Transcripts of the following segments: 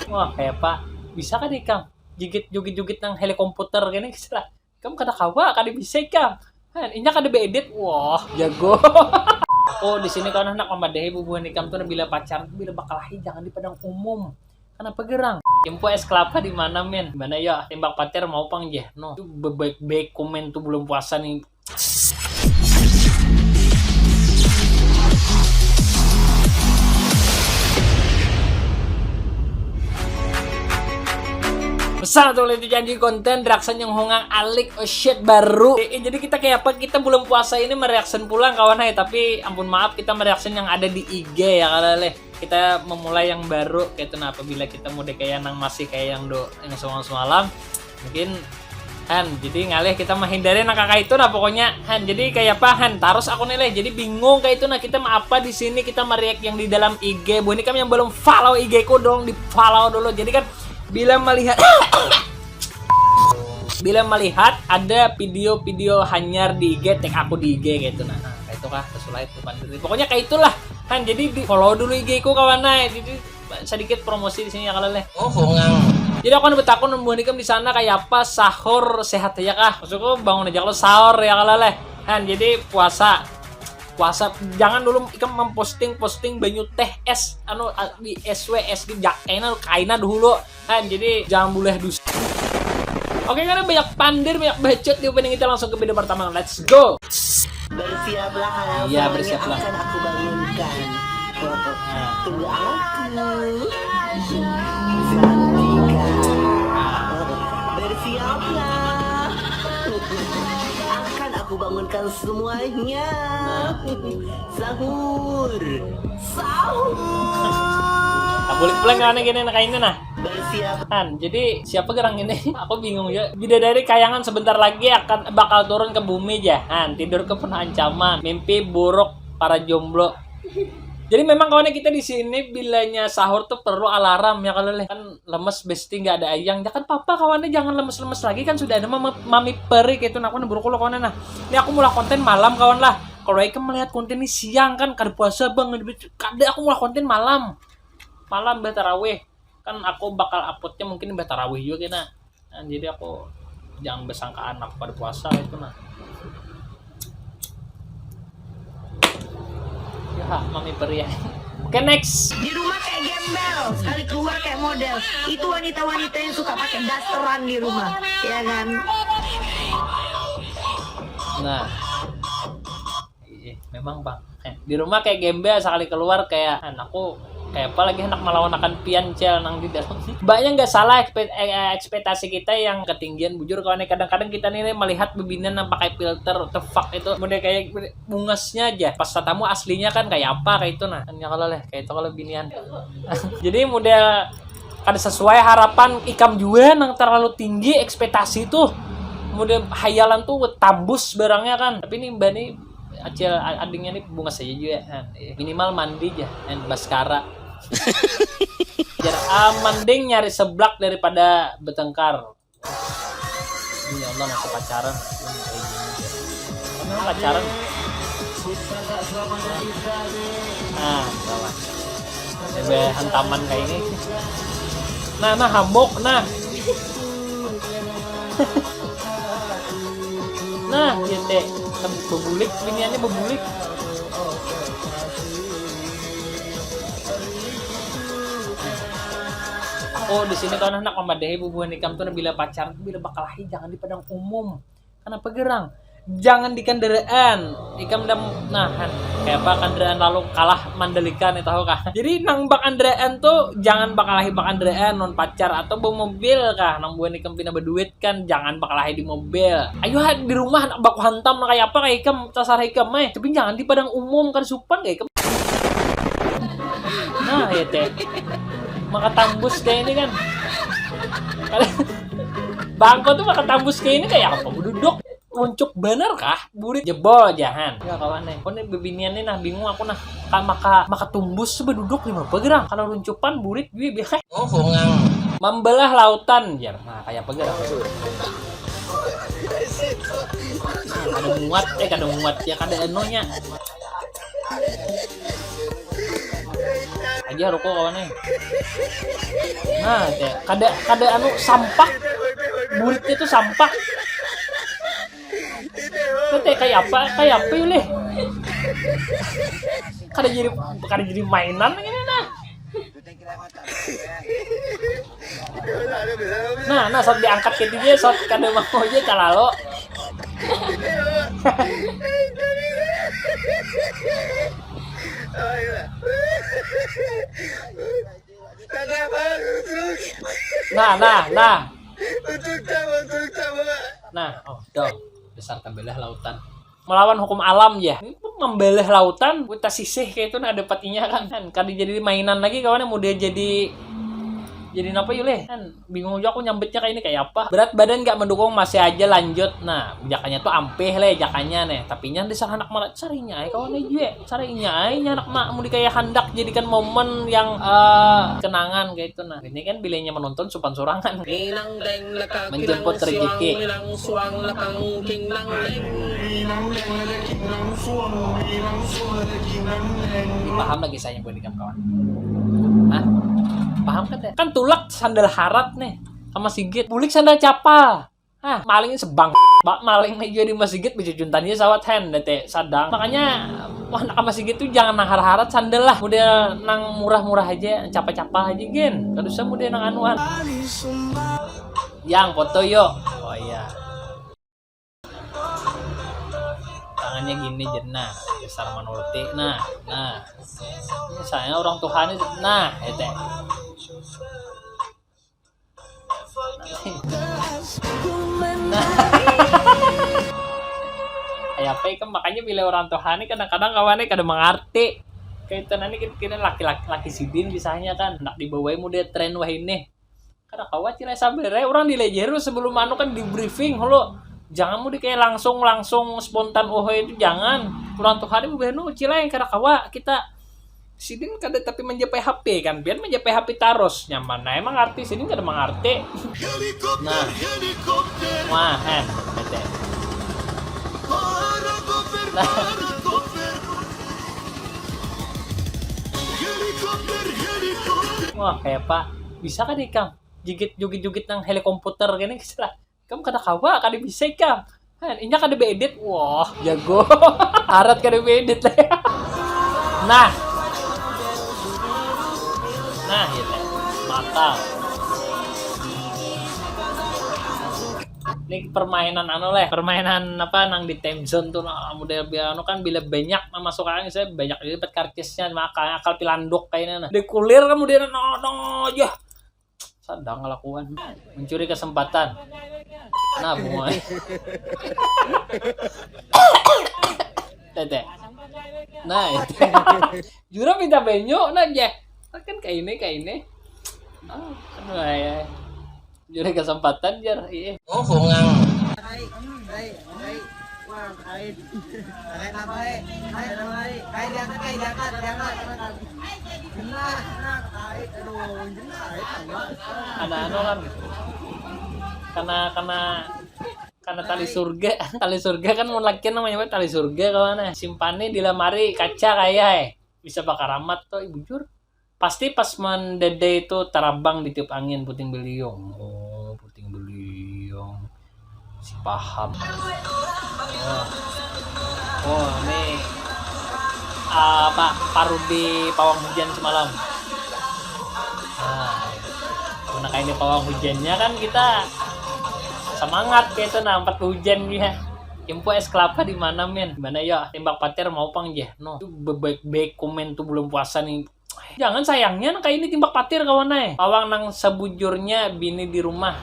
Wah, kayak Pak, bisa kan ikam jugit-jugit nang helikomputer gini kisah. Kamu kada kawa, kada bisa ikam. Han, inya kada beedit. Wah, jago. Oh, di sini kan anak mamadehi bubuhan ikam tuh bila pacaran bila bakalahi jangan di padang umum. Kenapa gerang? Info es kelapa di mana men? Gimana ya? Tembak pacar mau pang je? No. Itu baik-baik komen tuh belum puasa nih. Besar tuh itu janji konten reaction yang hongang alik oh shit baru. Jadi kita kayak apa? Kita belum puasa ini mereaction pulang kawan hai, tapi ampun maaf kita mereaction yang ada di IG ya kalau kita memulai yang baru kayak itu. Nah apabila kita mau kayak nang masih kayak yang semalam mungkin Han, jadi ngalih kita menghindari nah kakak itu nah pokoknya Han. Jadi kayak apa Han? Terus aku nilai jadi bingung kayak itu nah kita mau apa di sini kita mereact yang di dalam IG. Bu ini kami yang belum follow IG ku dong di follow dulu. Jadi kan bila melihat ada video-video hanyar di IG, tag aku di IG gitu nah kayak itu kah kesulitan itu pandiri. Pokoknya kayak itulah kan. Jadi di follow dulu IG ku kawan nah. Jadi sedikit promosi di sini ya kalau oh hongang. Jadi aku betakun membuat di sana kayak apa sahur sehat ya kah? Maksudku bangun aja kalau sahur ya kalau kan. Jadi puasa jangan dulu ikam memposting banyu teh es anu di SWS di kaina dulu kan. Jadi jangan boleh dus. Oke, karena banyak pandir banyak bacot di opening kita langsung ke video pertama. Let's go. Bersiaplah karena iya, bersiaplah. akan aku bangunkan. Tunggu aku. Santika. Bersiaplah. Akan aku bangunkan semuanya. Sahur. Tak boleh pulang karena gini nah kainnya nah. Bersiap. Han, jadi siapa gerang ini? Aku bingung ya. Bidadari kayangan sebentar lagi akan bakal turun ke bumi ya. Han, tidur ke penuh ancaman, mimpi buruk para jomblo. Jadi memang kawannya kita di sini bilanya sahur tuh perlu alarm ya kalau kan lemes besti nggak ada ayang. Ya kan papa kawannya jangan lemes-lemes lagi kan sudah ada mami peri gitu. Nah aku nih buruk kawannya nah. Ini aku mulai konten malam kawan lah. Kalau Eka melihat konten ini siang kan kada puasa bang. Kada aku mulai konten malam tarawih. Kan aku bakal uploadnya mungkin tarawih juga kena. Nah, jadi aku jangan bersangkaan aku pada puasa itu nah. Ya, mami peri ya. Oke, next. Di rumah kayak gembel, sekali keluar kayak model. Itu wanita-wanita yang suka pakai dasteran di rumah, ya kan? Nah, memang bang. Di rumah kayak gembel, sekali keluar kayak aku kayak apa lagi hendak melawan akan piancel nang di dalam. Banyak nggak salah ekspektasi kita yang ketinggian bujur kawan. Kadang-kadang kita nih melihat bebinan yang pakai filter the fuck itu model kayak bungasnya aja pas tamu aslinya kan kayak apa kayak itu nah kan kalau kayak itu kalau binian. Jadi model kada sesuai harapan ikam juga nang terlalu tinggi ekspektasi tuh model hayalan tuh tambus barangnya kan. Tapi ini mbak nih acil adingnya nih bunga saja juga minimal mandi aja dan baskara. Mending nyari seblak daripada bertengkar. Ya Allah masih pacaran kamu pacaran nah kawan bebe hantaman kayak ini nah hamuk nah nah gitu bebulik biniannya bebulik. Oh di sini kan anak mamadehi bubuhan ikam tuh bila pacaran bila bakalahi jangan di padang umum. Kenapa gerang? Jangan di kendaraan. Ikam dam nahan kayak apa kendaraan lalu kalah mandalikan itu tahu kah? Jadi nang bak kendaraan tuh jangan bakalahi bak kendaraan non pacar atau bawa mobil kah? Nang buan ikam pina berduit kan jangan bakalahi di mobil. Ayo di rumah nak baku hantam kayak apa kayak ikam tasar ikam tapi jangan di padang umum kan supan kayak ikam. Nah ya teh. Maka tambus kayak ini kan bangko tuh maka tambus kayak ini kayak apa duduk runcuk bener kah burit jebol jahan ya kawan nih kok nih bebinian nih nah bingung aku nah maka tumbus berduduk lima pegerang kalau runcupan burit gue biasa oh hongang membelah lautan ya nah kayak pegerang kada muat ya kada enonya aja rokok kawannya. Nah, teh kada anu sampah. Buritnya tuh sampah. Itu teh kayak apa yuleh. Kada jadi mainan gini nah. Nah saat diangkat ke dia, saat kada mau aja calalo. Nah, oh, dong. Besar tembelah lautan. Melawan hukum alam ya. Membelah lautan, kita sisih kayak itu nah ada patinya kan. Kada jadi mainan lagi kawannya, mau dia jadi apa yuleh kan bingung juga aku nyambetnya kayak ini kayak apa. Berat badan nggak mendukung masih aja lanjut. Nah jakannya tuh ampeh le jakannya nih tapi nya desar anak malah carinya kawan juga carinya anak mak mau kayak hendak jadikan momen yang kenangan kayak itu. Nah ini kan bilangnya menonton supan sorangan menjemput rezeki. Paham lagi saya buat kawan. Hah? Paham kan ya? Kan tulak sandal harat nih sama Sigit. Bulik sandal capal. Malingnya sebang. Maling aja di Mas Sigit bisa juntannya sawat hand teh sadang. Makanya anak sama Sigit tuh jangan nang harat sandal lah. Udah nang murah-murah aja, capa-capa aja gen. Kada usah udah nang anuan. Yang foto yuk. Oh iya. Tangannya gini jenah besar menuruti. Nah misalnya orang Tuhan itu nah itu kayak apa kan makanya bila orang Tuhan ini kadang-kadang kawannya kada mengerti kayak itu nanti kita laki-laki sidin bisanya kan nak dibawain muda tren wah ini kada khawatir sabar orang dilejeru sebelum anu kan di briefing lo. Jangan mau kayak langsung spontan itu jangan. Orang Tuhan ini beno cila yang kada kawa kita sidin kada tapi menjapai HP kan biar menjapai HP taros nyaman. Nah emang artis ini kada mengerti. Nah wah bete. Nah wah kayak pak bisa kan ikam jugit nang helikomputer gini kisah. Kamu kada kawa, kada bisa kam. Inya kada beedit. Wah, jago. Harat kada beedit lah. Nah, gitu. Mata. Ini permainan permainan apa nang di time zone tuh model biano kan bila banyak masukan saya banyak dapat kartisnya maka akal pilandok kayaknya nah. Dekulir kemudian no aja. Sadang ngelakuan mencuri kesempatan. Nah, bunga. Tete. Nah, itu. Jura minta benyo nah aja. Kan kayak ini. Aduh ya. Jura kesempatan jar. Iya. Oh, bungang. Ada kan karena tali surga kan mau laki namanya tali surga kawan simpannya di lemari kaca kayak bisa bakar amat tuh ibu jur pasti pas mendede itu terabang di tiup angin puting beliung si paham ini paru di pawang hujan semalam. Nah kayak ini pawang hujannya kan kita semangat kayak itu nampak hujan ya. Jempo es kelapa di mana men? Mana ya tembak pater mau pang je. No, itu baik komen tuh belum puasa nih. Jangan sayangnya kayak ini timbak patir kawan pawang nang sebujurnya bini di rumah.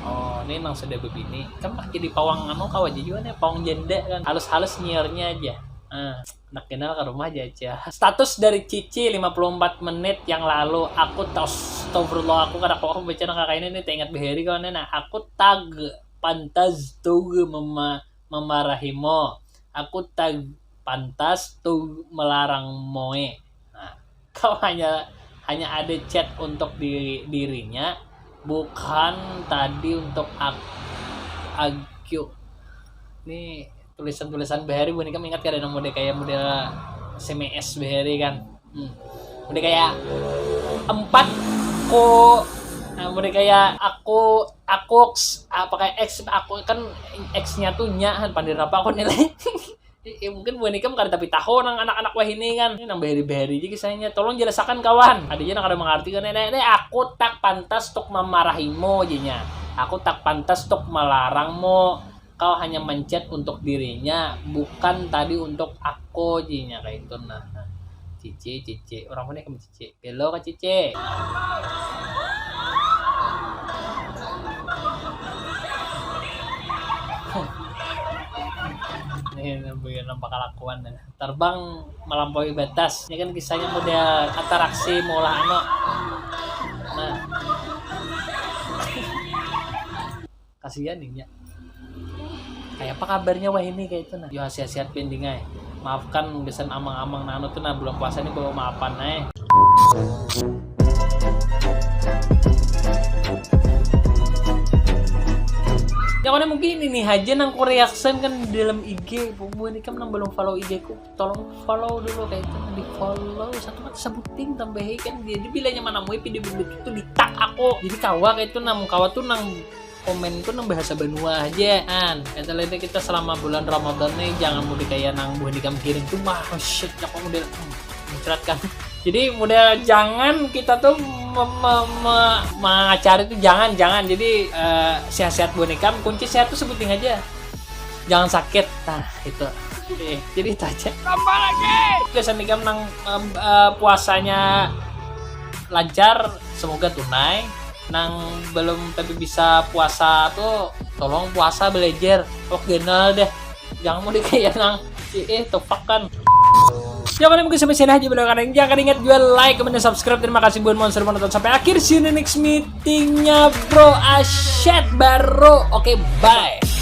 Oh, ini nang sudah bebini. Kan pakai di pawang anu kawan juga nih pawang janda kan. Halus-halus nyiernya aja. Nak kenal ke rumah aja. Status dari Cici 54 menit yang lalu. Aku astagfirullah aku kada kok baca nang kakak ini teringat beheri kawan nah. Aku tag pantas tuh memarahimo. Aku tag pantas tuh melarang moe. Nah, kau hanya ada chat untuk dirinya, bukan tadi untuk aku. Ini tulisan behari bukan kamu ingat kan ada model kayak model CMS behari kan. Udah kayak 4 ko. Nah, udah kayak aku pakai X, aku kan X-nya tuh nya kan pandir apa aku nilai. Ya, mungkin boneka kan tapi tahu nang anak-anak wah ini kan. Ini nang beri-beri aja kisahnya. Tolong jelaskan kawan. Adanya nak ada mengerti kan. Nenek, aku tak pantas untuk memarahimu jadinya. Aku tak pantas untuk melarangmu. Kau hanya mencet untuk dirinya, bukan tadi untuk aku jadinya kayak itu nah. Cici, orang mana kamu Cici? Hello Kak Cici. Ini nampak kelakuan ya. Terbang melampaui batas. Ini kan kisahnya model ataraksi molah ano. Nah. Kasihan nih ya. Kayak apa kabarnya wah ini kayak itu nah. Yo sehat-sehat pending ay. Maafkan besan amang-amang nano tuh nah bulan puasa ini bawa maafan ay. Ya karena mungkin ini aja nang ku reaction kan di dalam IG. Bu ini kan nang belum follow IG ku. Tolong follow dulu kayak itu di follow satu mata sebutin tambahin kan jadi bilangnya mana mau video itu di tag aku. Jadi kawa kayak itu nang kawa tuh nang komen tuh nang bahasa Banua aja kan. Kata lainnya kita selama bulan Ramadan nih jangan mudik kayak nang buah nikam kirim tuh mah shit ya kok model menceratkan. Jadi model jangan kita tuh mengacari itu jangan jadi sehat-sehat boneka kunci sehat tuh sebutin aja jangan sakit nah itu jadi itu aja tambah lagi biasa nikam nang puasanya lancar semoga tunai nang belum tapi bisa puasa tuh tolong puasa belajar genal deh jangan mau kayak nang topak kan. Jangan mungkin sampai sini aja video kalian. Jangan ingat jual like, comment, dan subscribe. Terima kasih buat monster menonton sampai akhir. See you in the next meetingnya bro. Asyad baru. Oke, bye.